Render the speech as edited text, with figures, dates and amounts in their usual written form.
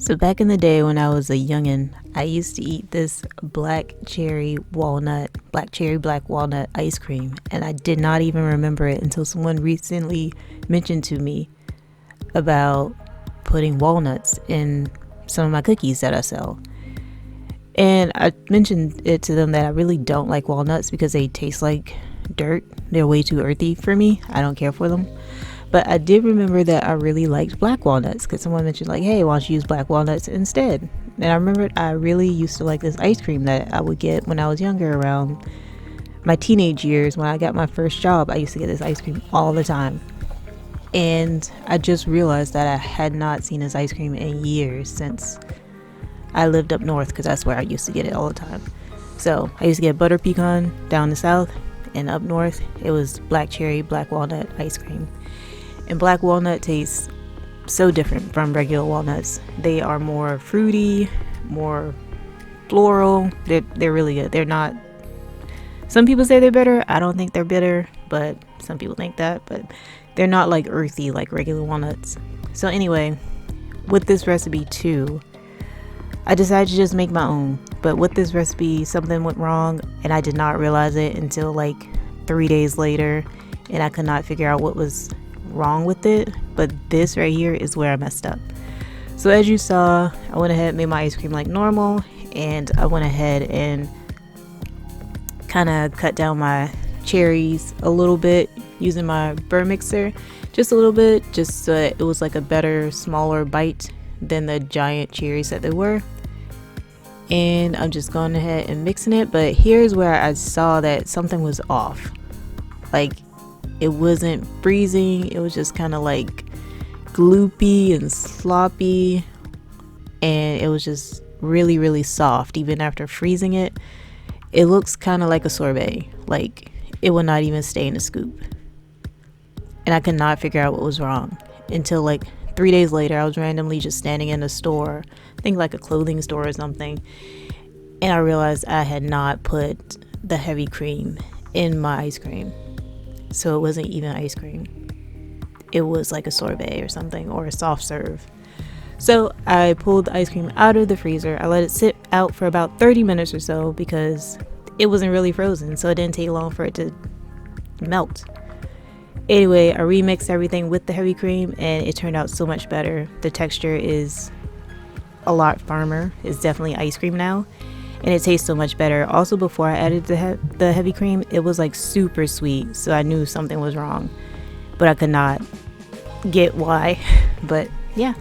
So back in the day when I was a youngin', I used to eat this black cherry black walnut ice cream, and I did not even remember it until someone recently mentioned to me about putting walnuts in some of my cookies that I sell. And I mentioned it to them that I really don't like walnuts because they taste like dirt. They're way too earthy for me. I don't care for them. But I did remember that I really liked black walnuts because someone mentioned, like, hey, why don't you use black walnuts instead? And I remembered I really used to like this ice cream that I would get when I was younger, around my teenage years. When I got my first job, I used to get this ice cream all the time. And I just realized that I had not seen this ice cream in years since I lived up north, because that's where I used to get it all the time. So I used to get butter pecan down the south, and up north it was black cherry, black walnut ice cream. And black walnut tastes so different from regular walnuts. They are more fruity, more floral. They're really good. They're not, some people say they're bitter. I don't think they're bitter, but some people think that. But they're not like earthy like regular walnuts. So anyway, with this recipe too, I decided to just make my own. But with this recipe, something went wrong, and I did not realize it until like 3 days later, and I could not figure out what was wrong with it. But this right here is where I messed up. So as you saw, I went ahead and made my ice cream like normal, and I went ahead and kind of cut down my cherries a little bit using my burr mixer, just a little bit, just so that it was like a better, smaller bite than the giant cherries that they were. And I'm just going ahead and mixing it. But here's where I saw that something was off. Like, it wasn't freezing, it was just kind of like gloopy and sloppy, and it was just really, really soft. Even after freezing it, it looks kind of like a sorbet. Like, it would not even stay in a scoop. And I could not figure out what was wrong until like 3 days later. I was randomly just standing in a store, I think like a clothing store or something, and I realized I had not put the heavy cream in my ice cream. So it wasn't even ice cream. It was like a sorbet or something, or a soft serve. So I pulled the ice cream out of the freezer. I let it sit out for about 30 minutes or so because it wasn't really frozen, so it didn't take long for it to melt. Anyway, I remixed everything with the heavy cream, and it turned out so much better. The texture is a lot firmer. It's definitely ice cream now, and it tastes so much better. Also, before I added the heavy cream, it was like super sweet, so I knew something was wrong, but I could not get why. But yeah,